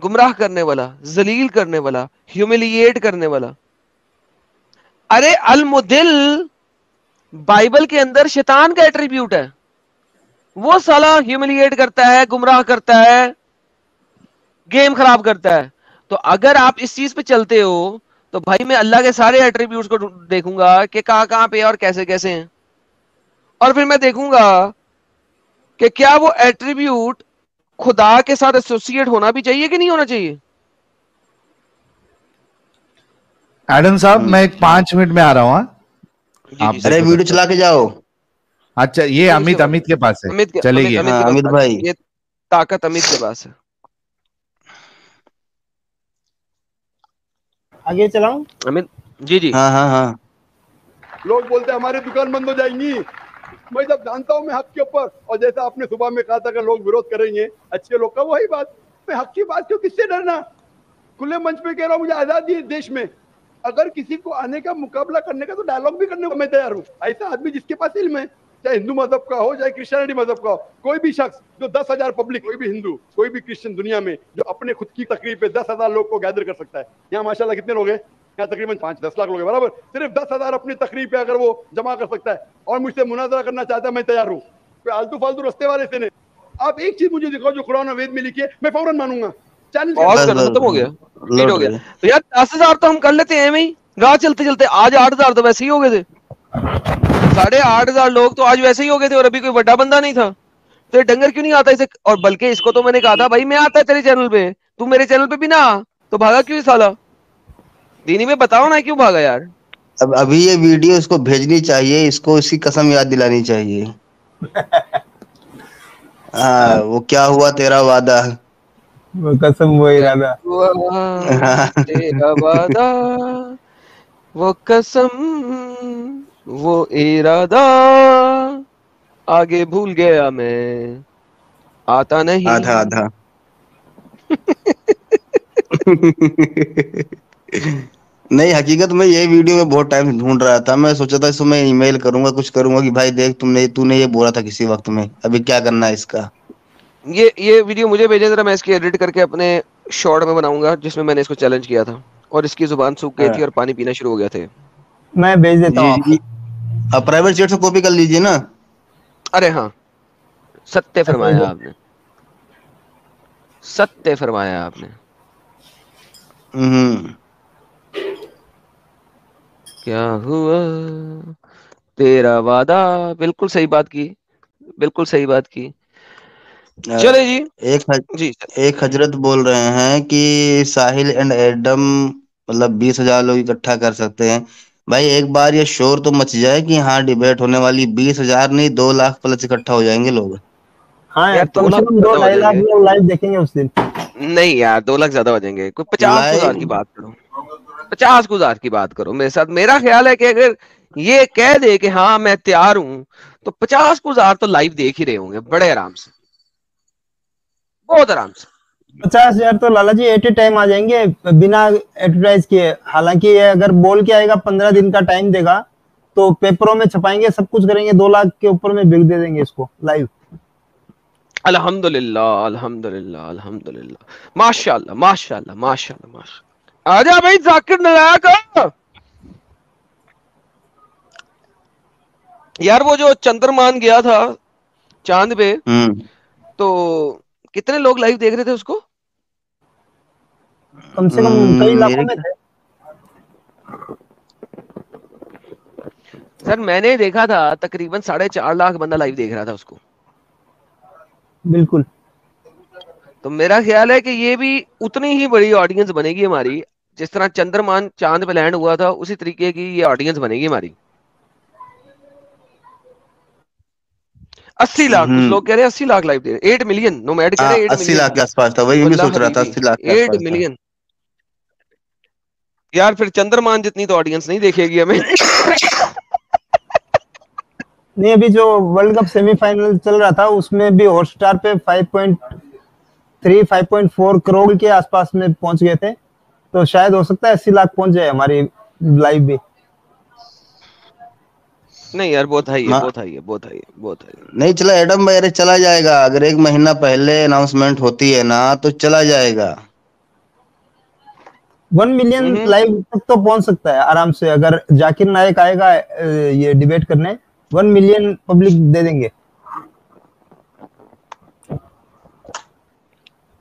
[SPEAKER 1] गुमराह करने वाला, जलील करने वाला, ह्यूमिलिएट करने वाला। अरे अल मुदिल बाइबल के अंदर शैतान का एट्रीब्यूट है। वो साला ह्यूमिलिएट करता है, गुमराह करता है, गेम खराब करता है। तो अगर आप इस चीज पे चलते हो तो भाई मैं अल्लाह के सारे एट्रीब्यूट्स को देखूंगा कि कहां पे और कैसे कैसे हैं, और फिर मैं देखूंगा कि क्या वो एट्रीब्यूट खुदा के साथ एसोसिएट होना भी चाहिए कि नहीं होना चाहिए।
[SPEAKER 2] एडम साहब मैं 5 मिनट में आ रहा हूँ। आप
[SPEAKER 3] अरे वीडियो चला के जाओ।
[SPEAKER 2] अच्छा, ये अमित के पास है, चलेगी।
[SPEAKER 3] अमित भाई,
[SPEAKER 1] ये ताकत अमित के पास है।
[SPEAKER 5] आगे चलाऊं
[SPEAKER 1] अमित जी जी।
[SPEAKER 3] हाँ।
[SPEAKER 8] लोग बोलते हैं हमारी दुकान बंद हो जाएंगी। मैं जब जानता हूँ मैं हक के ऊपर, और जैसा आपने सुबह में कहा था कि लोग विरोध करेंगे अच्छे लोग का, वही बात। मैं हक की बात क्यों, किससे डरना? खुले मंच पे कह रहा हूँ, मुझे आजादी है देश में। अगर किसी को आने का, मुकाबला करने का, तो डायलॉग भी करने को मैं तैयार हूँ। ऐसा आदमी जिसके पास इल्म है, चाहे हिंदू मजहब का हो, चाहे क्रिश्चियनिटी मजहब का हो, कोई भी शख्स जो 10,000 पब्लिक, कोई भी हिंदू, कोई भी क्रिश्चियन दुनिया में जो अपने खुद की तकरीर पे 10,000 लोग को गैदर कर सकता है। यहाँ माशाल्लाह कितने लोग हैं? यहाँ तकरीबन 5-10 लाख लोग हैं बराबर। सिर्फ 10,000 अपनी तकरीर पे अगर वो जमा कर सकता है और मुझसे मुनाजरा करना चाहता है, मैं तैयार हूँ। आलतू फालतू रस्ते वाले से नहीं। आप एक चीज मुझे दिखाओ जो कुरान और वेद में लिखी है, मैं फौरन मानूंगा। चैलेंज
[SPEAKER 1] खत्म हो गया, हो गया। तो यार 10,000 तो हम कर लेते हैं एवं ही, राह चलते चलते। आज 8,000 तो वैसे ही हो गए थे। 8,500 लोग तो आज वैसे ही हो गए थे, और अभी कोई बड़ा बंदा नहीं था। तो ये डंगर क्यों नहीं आता इसे? और बल्कि इसको तो मैंने कहा था भाई मैं आता है तेरे चैनल पे, तू मेरे चैनल पे भी ना आ, तो भागा क्यों साला? दीनी में बताओ ना क्यों भागा यार?
[SPEAKER 3] अब अभी ये वीडियो इसको भेजनी चाहिए, इसको इसकी कसम याद दिलानी चाहिए। वो क्या हुआ तेरा वादा,
[SPEAKER 5] वो कसम वो इरादा,
[SPEAKER 1] तेरा वादा, वो कसम, वो इरादा, आगे भूल गया मैं, आता नहीं।
[SPEAKER 3] आधा नहीं, हकीकत में ये वीडियो में बहुत टाइम से ढूंढ रहा था। मैं सोचा था इसको मैं ईमेल करूंगा, कुछ करूंगा कि भाई देख तूने ये बोला था किसी वक्त में, अभी क्या करना है इसका।
[SPEAKER 1] ये वीडियो मुझे भेजे जरा, मैं इसकी एडिट करके अपने शॉर्ट में बनाऊंगा जिसमें मैंने इसको चैलेंज किया था और इसकी जुबान सूख गई थी और पानी पीना शुरू हो गया थे।
[SPEAKER 5] मैं भेज देता हूँ आपको।
[SPEAKER 3] आप प्राइवेट चैट से कॉपी कर लीजिए ना।
[SPEAKER 1] अरे हाँ, सत्य फरमाया आपने, सत्य फरमाया आपने। क्या हुआ तेरा वादा, बिल्कुल सही बात की, बिल्कुल सही बात की। चले जी।
[SPEAKER 3] एक हजरत बोल रहे हैं कि साहिल एंड एडम मतलब 20,000 लोग इकट्ठा कर सकते हैं। भाई एक बार ये शोर तो मच जाए कि हाँ डिबेट होने वाली, 20,000 नहीं 2 लाख प्लस इकट्ठा हो जाएंगे लोग।
[SPEAKER 5] हाँ यार, कम से कम 2-2.5 लाख लोग लाइव देखेंगे उस दिन।
[SPEAKER 1] नहीं यार 2 लाख ज्यादा हो जाएंगे, कोई 50,000 की बात करो, 50,000 की बात करो मेरे साथ। मेरा ख्याल है कि अगर ये कह दे कि हाँ मैं तैयार हूं तो 50,000 तो लाइव देख ही रहे होंगे बड़े आराम से, बहुत आराम से।
[SPEAKER 5] 50,000 तो लाला जी एट ए टाइम आ जाएंगे बिना एडवर्टाइज किए। हालांकि ये अगर बोल के आएगा 15 दिन का टाइम देगा तो पेपरों में छपाएंगे, सब कुछ करेंगे, 2 लाख के ऊपर में बिक दे देंगे इसको लाइव।
[SPEAKER 1] अल्हम्दुलिल्लाह अल्हम्दुलिल्लाह अल्हम्दुलिल्लाह, माशाल्लाह माशाल्लाह माशाल्लाह माशाल्लाह। आजा भाई जाकिर नायक। यार वो जो चंद्रमान गया था चांद पे, तो कितने लोग लाइव देख रहे थे उसको?
[SPEAKER 5] कम से कम कई लाखों में थे।
[SPEAKER 1] सर मैंने देखा था तकरीबन 4.5 लाख बंदा लाइव देख रहा था उसको।
[SPEAKER 5] बिल्कुल।
[SPEAKER 1] तो मेरा ख्याल है कि ये भी उतनी ही बड़ी ऑडियंस बनेगी हमारी, जिस तरह चंद्रमान चांद पे लैंड हुआ था उसी तरीके की ये ऑडियंस बनेगी हमारी। 80 लाख, कुछ लोग कह रहे हैं 80 लाख लाइव दे रहे, 8 मिलियन नोमैड कह रहे हैं 8
[SPEAKER 3] 80 लाख के आसपास था, वही मैं सोच रहा था 80 लाख के
[SPEAKER 1] 8
[SPEAKER 3] आसपास
[SPEAKER 1] मिलियन। यार फिर चंद्रमान जितनी तो ऑडियंस नहीं देखेगी हमें।
[SPEAKER 5] नहीं, अभी जो वर्ल्ड कप सेमीफाइनल चल रहा था उसमें भी हॉटस्टार पे 5.3 5.4 करोड़ के आसपास में पहुंच गए थे, तो शायद हो सकता है 80 लाख पहुंच जाए हमारी लाइव भी।
[SPEAKER 1] नहीं यार बहुत हाई है, बहुत हाई है, बहुत हाई है, बहुत हाई है।
[SPEAKER 3] नहीं चला एडम भाई, अरे चला जाएगा, अगर 1 महीना पहले अनाउंसमेंट होती है ना तो चला जाएगा।
[SPEAKER 5] 1 मिलियन लाइव तक तो पहुंच सकता है आराम से, अगर जाकिर नायक आएगा ये डिबेट करने 1 मिलियन पब्लिक दे देंगे।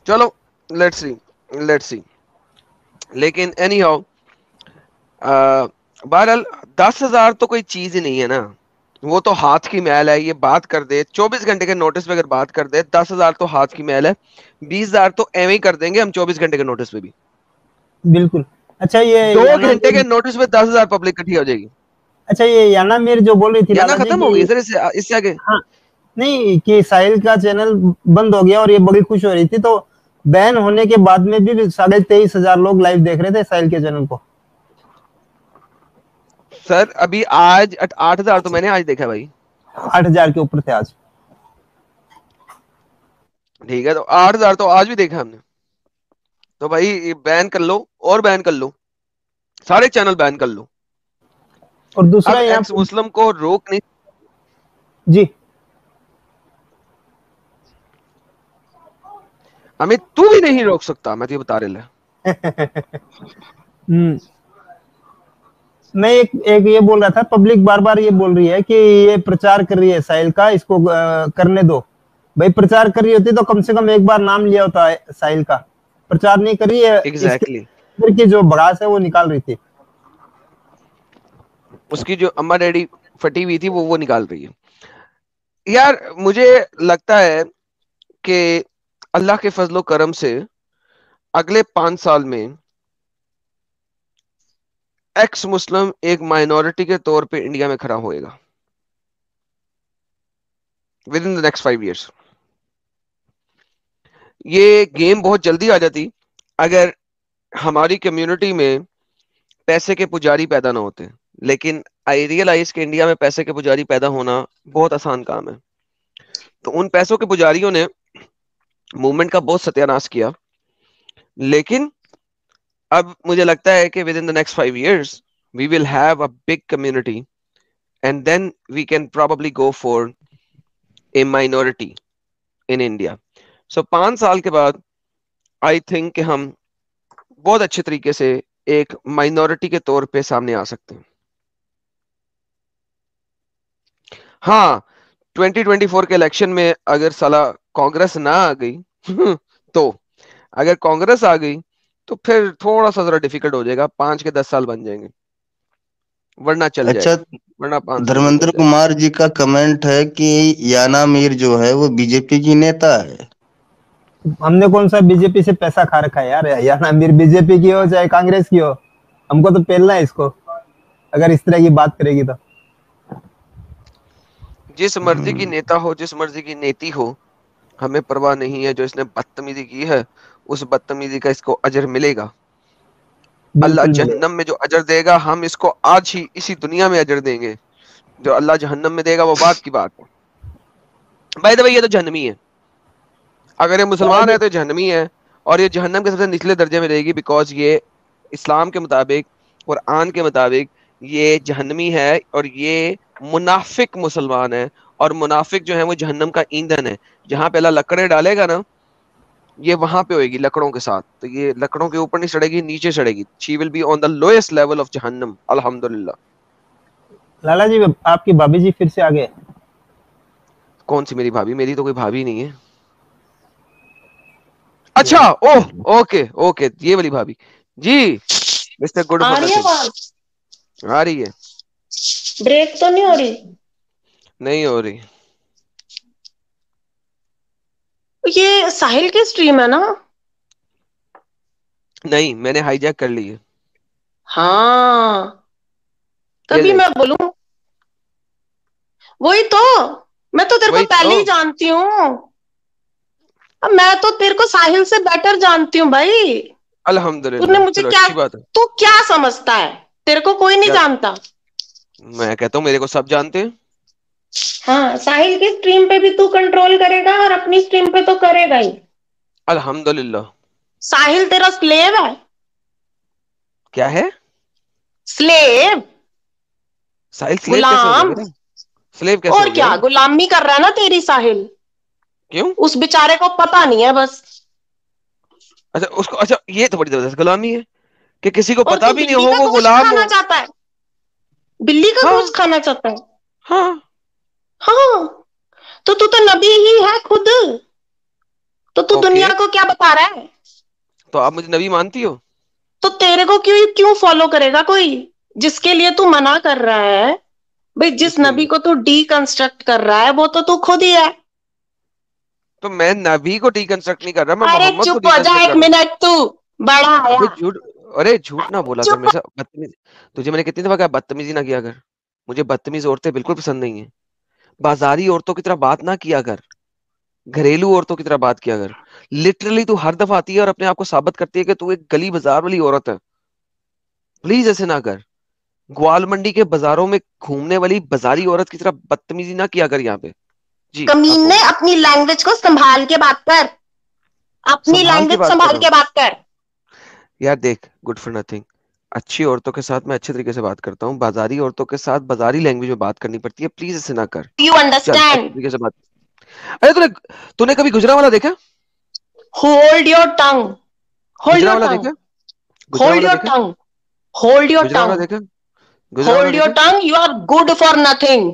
[SPEAKER 1] चलो लेट्स सी। लेकिन एनी हाउ बहरहाल 10,000 तो कोई चीज ही नहीं है ना, वो तो हाथ की मैल है। ये बात कर दे 24 घंटे के नोटिस पे, अगर बात कर दे 10,000 तो हाथ की मैल है, 20,000 तो एवं ही कर देंगे हम 24 घंटे के नोटिस पे भी।
[SPEAKER 5] बिल्कुल। अच्छा ये
[SPEAKER 1] 2 घंटे के नोटिस पे 10,000 पब्लिक इकट्ठी हो जाएगी।
[SPEAKER 5] अच्छा ये याना मीर जो बोल रही थी
[SPEAKER 1] याना खत्म हो गई सर इससे आगे।
[SPEAKER 5] हाँ, नहीं कि साहिल का चैनल बंद हो गया और ये बड़ी खुश हो रही थी, तो बैन होने के बाद में भी 23,500 लोग लाइव देख रहे थे साहिल के चैनल को।
[SPEAKER 1] सर अभी आज 8,000 तो मैंने आज देखा भाई,
[SPEAKER 5] 8,000 के ऊपर थे आज।
[SPEAKER 1] ठीक है, तो 8,000 तो आज भी देखा हमने। तो भाई बैन कर लो और बैन कर लो, सारे चैनल बैन कर लो।
[SPEAKER 5] और दूसरा
[SPEAKER 1] एक्स मुस्लिम को रोक नहीं
[SPEAKER 5] जी,
[SPEAKER 1] हमें तू भी नहीं रोक सकता, मैं तो बता रहा।
[SPEAKER 5] मैं एक ये बोल रहा था, पब्लिक बार बार ये बोल रही है कि ये प्रचार कर रही है साहिल का, इसको करने दो। भाई प्रचार कर रही होती तो कम से कम एक बार नाम लिया होता है साहिल का, प्रचार नहीं कर रही है।
[SPEAKER 1] एग्जैक्टली
[SPEAKER 5] की जो भड़ास है वो निकाल रही थी,
[SPEAKER 1] उसकी जो अम्मा डैडी फटी हुई थी वो निकाल रही है। यार मुझे लगता है कि अल्लाह के फजलो करम से अगले 5 साल में एक्स मुस्लिम एक माइनॉरिटी के तौर पे इंडिया में खड़ा होएगा with in the next 5 years। ये गेम बहुत जल्दी आ जाती अगर हमारी कम्युनिटी में पैसे के पुजारी पैदा ना होते, लेकिन आई रियलाइज कि इंडिया में पैसे के पुजारी पैदा होना बहुत आसान काम है। तो उन पैसों के पुजारियों ने मूवमेंट का बहुत सत्यानाश किया, लेकिन अब मुझे लगता है कि with in the next 5 years we will have a big community and then we can probably go for a minority in India. So 5 साल के बाद आई थिंक कि हम बहुत अच्छे तरीके से एक माइनॉरिटी के तौर पे सामने आ सकते हैं। हाँ, 2024 के इलेक्शन में अगर साला कांग्रेस ना आ गई तो अगर कांग्रेस आ गई तो फिर थोड़ा सा जरा डिफिकल्ट हो जाएगा, 5 के 10 साल बन जाएंगे, वरना चल
[SPEAKER 3] अच्छा,
[SPEAKER 1] जाएगा, वरना 5 साल
[SPEAKER 3] धर्मेंद्र
[SPEAKER 1] निकल जाएगा।
[SPEAKER 3] कुमार जी का कमेंट है कि याना मीर जो है वो बीजेपी की नेता है।
[SPEAKER 5] हमने कौन सा बीजेपी से पैसा खा रखा है यार, या ना मेरी बीजेपी की हो चाहे कांग्रेस की हो, हमको तो पेलना है इसको अगर इस तरह की बात करेगी तो।
[SPEAKER 1] जिस मर्जी की नेता हो, जिस मर्जी की नेती हो, हमें परवाह नहीं है। जो इसने बदतमीजी की है उस बदतमीजी का इसको अजर मिलेगा। अल्लाह जहन्नम में जो अजर देगा हम इसको आज ही इसी दुनिया में अजर देंगे। जो अल्लाह जहन्नम में देगा वो बात की बात है। बाय द वे ये तो जहन्नमी है, अगर ये मुसलमान है तो जहन्नमी है और ये जहन्नम के सबसे निचले दर्जे में रहेगी, बिकॉज ये इस्लाम के मुताबिक, कुरान के मुताबिक ये जहन्नमी है और ये मुनाफिक मुसलमान है। और मुनाफिक जो है वो जहन्नम का ईंधन है। जहां पे अल्लाह लकड़े डालेगा ना, ये वहां पे होएगी लकड़ों के साथ, तो ये लकड़ों के ऊपर नहीं सड़ेगी, नीचे सड़ेगी। She will be on the lowest level of जहन्नम। अल्हम्दुलिल्लाह।
[SPEAKER 5] लाला जी, आपकी भाभी जी फिर से आ गए।
[SPEAKER 1] कौन सी मेरी भाभी? मेरी तो कोई भाभी नहीं है। अच्छा, ओह ओके ओके, ये वाली भाभी जी। मिस्टर गुड
[SPEAKER 7] आ रही है आवाज?
[SPEAKER 1] आ रही है।
[SPEAKER 7] ब्रेक तो नहीं हो रही?
[SPEAKER 1] नहीं हो रही।
[SPEAKER 7] ये साहिल की स्ट्रीम है ना?
[SPEAKER 1] नहीं, मैंने हाईजैक कर ली है।
[SPEAKER 7] हाँ, तभी मैं बोलूं। वही तो, मैं तो तेरे को पहले ही जानती हूँ। अब मैं तो तेरे को साहिल से बेटर जानती हूँ भाई।
[SPEAKER 1] अल्हम्दुलिल्लाह।
[SPEAKER 7] तूने मुझे क्या, तू क्या समझता है? तेरे को कोई नहीं जानता।
[SPEAKER 1] मैं कहता हूँ मेरे को सब जानते हैं।
[SPEAKER 7] हाँ, साहिल की स्ट्रीम पे भी तू कंट्रोल करेगा और अपनी स्ट्रीम पे तो करेगा ही।
[SPEAKER 1] अल्हम्दुलिल्लाह।
[SPEAKER 7] साहिल तेरा स्लेव है।
[SPEAKER 1] क्या है?
[SPEAKER 7] स्लेव।
[SPEAKER 1] साहिल स्लेव कैसे हो गया मेरा? स्लेव कैसे हो गया?
[SPEAKER 7] और क्या, गुलामी कर रहा है ना तेरी साहिल।
[SPEAKER 1] क्यों?
[SPEAKER 7] उस बेचारे को पता नहीं है बस।
[SPEAKER 1] अच्छा उसको, अच्छा ये तो बड़ी जबरदस्त गुलामी है कि किसी को पता भी नहीं हो वो
[SPEAKER 7] गुलाम खाना चाहता है। बिल्ली का गोश्त खाना चाहता है।
[SPEAKER 1] हाँ
[SPEAKER 7] हाँ, तो तू तो नबी ही है खुद। तो तू दुनिया को क्या बता रहा है?
[SPEAKER 1] तो आप मुझे नबी मानती हो?
[SPEAKER 7] तो तेरे को क्यों फॉलो करेगा कोई? जिसके लिए तू मना कर रहा है भाई, जिस नबी को तू डीकंस्ट्रक्ट कर रहा है वो तो तू खुद ही है।
[SPEAKER 1] तो मैं नबी को डीकंस्ट्रक्ट नहीं कर रहा, मैं
[SPEAKER 7] अरे
[SPEAKER 1] मोहम्मद को
[SPEAKER 7] चुप हो जा एक मिनट, तू बड़ा आया।
[SPEAKER 1] झूठ, अरे झूठ ना बोला कर मेरे साथ। बदतमीज, तुझे मैंने कितनी दफा कहा बदतमीजी ना किया कर। मुझे बदतमीज औरतें बिल्कुल पसंद नहीं है। बाजारी औरतों की तरह बात ना किया कर, घरेलू औरतों की तरह बात किया कर। लिटरली तू हर दफा आती है और अपने आप को साबित करती है कि तू एक गली बाजार वाली औरत है। प्लीज ऐसे ना कर। ग्वाल मंडी के बाजारों में घूमने वाली बाजारी औरत की तरह बदतमीजी ना किया कर यहाँ पे। जी
[SPEAKER 7] कमीने, अपनी लैंग्वेज को संभाल के बात कर। अपनी लैंग्वेज संभाल के बात कर।
[SPEAKER 1] यार देख, गुड फॉर नथिंग, अच्छी औरतों के साथ मैं अच्छे तरीके से बात करता हूँ, बाजारी औरतों के साथ बाजारी लैंग्वेज में बात करनी पड़ती है। प्लीज ऐसे ना कर।
[SPEAKER 7] You understand?
[SPEAKER 1] तरीके से बात। अरे तूने कभी गुजरावाला देखा?
[SPEAKER 7] Hold your tongue. Hold your
[SPEAKER 1] Gujranwala
[SPEAKER 7] tongue.
[SPEAKER 1] देखा?
[SPEAKER 7] Hold your tongue. Hold your
[SPEAKER 1] Gujranwala
[SPEAKER 7] tongue.
[SPEAKER 1] देखा?
[SPEAKER 7] Hold your tongue. You are good for nothing.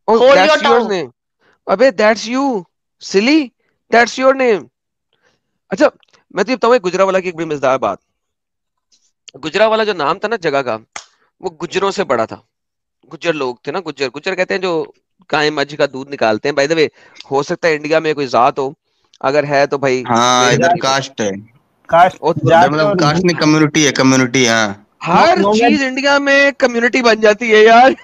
[SPEAKER 7] Hold your tongue.
[SPEAKER 1] अबे that's you silly, that's your name. अच्छा मैं तो बताऊं गुजरावाला की एक बड़ी मजेदार बात। गुजरावाला जो नाम था ना जगह का, वो गुज्जरों से बड़ा था। गुज्जर लोग थे ना, गुज्जर, गुज्जर कहते हैं जो गाय मज्जी का दूध निकालते हैं। बाय द वे, हो सकता है इंडिया में कोई जात हो, अगर है तो भाई
[SPEAKER 3] हाँ, इधर कास्ट है।
[SPEAKER 5] कास्ट,
[SPEAKER 3] मतलब कास्ट नहीं, कम्युनिटी है, कम्युनिटी। हाँ,
[SPEAKER 1] हर चीज इंडिया में कम्युनिटी बन जाती है यार।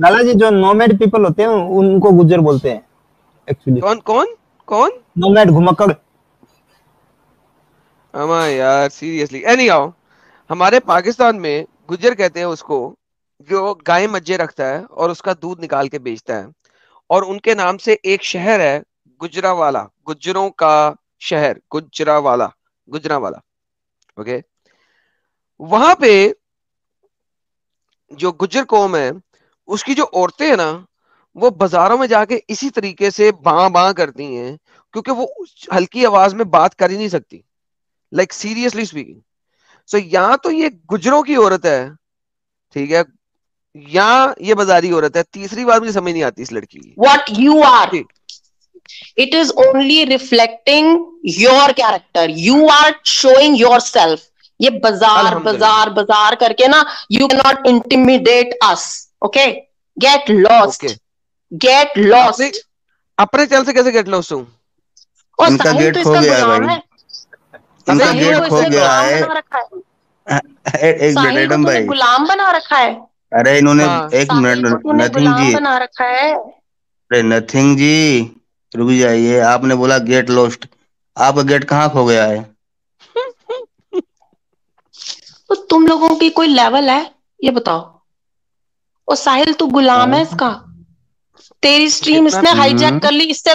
[SPEAKER 5] लाला जी, जो नोमैड पीपल होते हैं उनको गुज्जर बोलते हैं एक्चुअली।
[SPEAKER 1] कौन कौन कौन?
[SPEAKER 5] नोमैड, घुमक्कड़।
[SPEAKER 1] अमा यार सीरियसली। एनीहाउ, हमारे पाकिस्तान में गुज्जर कहते हैं उसको जो गाय मज्जे रखता है और उसका दूध निकाल के बेचता है। और उनके नाम से एक शहर है गुजरावाला, गुज्जरों का शहर, गुजरावाला, गुजरावाला। ओके, वहां पे जो गुज्जर कौम है उसकी जो औरतें हैं ना, वो बाजारों में जाके इसी तरीके से बां बां करती हैं, क्योंकि वो हल्की आवाज में बात कर ही नहीं सकती, लाइक सीरियसली स्पीकिंग। सो या तो ये गुजरों की औरत है, ठीक है, या ये बाजारी औरत है। तीसरी बात मुझे समझ नहीं आती इस लड़की की।
[SPEAKER 7] What you are, it is only reflecting your character. You are showing yourself. ये बाजार बाजार बाजार करके ना, you cannot intimidate us. Okay, get lost. Get lost.
[SPEAKER 1] अपने चैनल से कैसे गेट लॉस्ट हूँ?
[SPEAKER 3] इनका गेट खो गया है भाई, इनका गेट खो गया है। एक मिनट एडम भाई,
[SPEAKER 7] गुलाम बना रखा है।
[SPEAKER 3] अरे इन्होंने एक मिनट, नथिंग जी
[SPEAKER 7] बना रखा है।
[SPEAKER 3] अरे नथिंग जी रुक जाइए, आपने बोला गेट लॉस्ट, आपका गेट कहाँ खो गया है?
[SPEAKER 7] तो तुम लोगों की कोई लेवल है ये बताओ। और साहिल तू गुलाम है इसका, तेरी स्ट्रीम इसने हाईजैक कर ली। इससे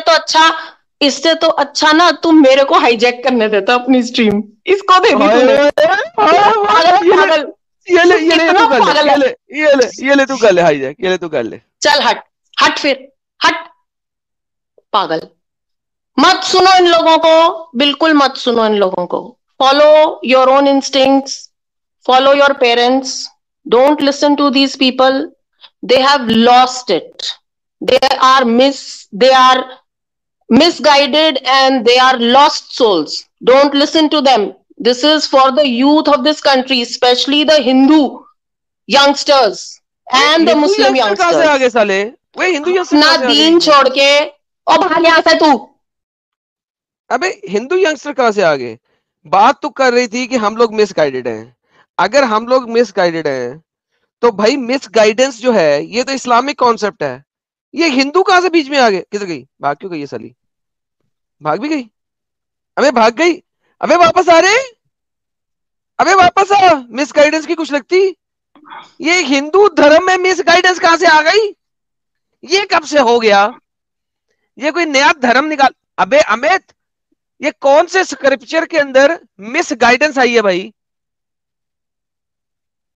[SPEAKER 7] तो अच्छा ना तू मेरे को हाईजैक करने देता अपनी स्ट्रीम। इसको दे दी तूने।
[SPEAKER 1] ये ले तू कर ले हाईजैक, ये ले तू कर ले।
[SPEAKER 7] चल हट हट, फिर हट पागल। मत सुनो इन लोगों को, बिल्कुल मत सुनो इन लोगों को। Follow your own instincts, follow your parents, don't listen to these people. They have lost it, they are misguided and they are lost souls. Don't listen to them. This is for the youth of this country, especially the Hindu youngsters and the Muslim youngsters.
[SPEAKER 1] कहां से आगे साले? वे हिंदू यंगस्टर
[SPEAKER 7] ना दीन छोड़ के और भाग यहां से तू।
[SPEAKER 1] अबे हिंदू यंगस्टर कहां से आगे? बात तो कर रही थी कि हम लोग मिसगाइडेड हैं। अगर हम लोग मिसगाइडेड हैं तो भाई मिसगाइडेंस जो है ये तो इस्लामिक कॉन्सेप्ट है। ये हिंदू कहां से बीच में आ गए? किधर गई? भाग क्यों गई ये साली? भाग भी गई? अबे भाग गई? अबे वापस आ रहे? अबे वापस आ। मिसगाइडेंस की कुछ लगती? ये हिंदू धर्म में मिसगाइडेंस कहां से आ गई? ये कब से हो गया? ये कोई नया धर्म निकाल। अबे अमित, ये कौन से स्क्रिप्चर के अंदर मिसगाइडेंस आई है भाई?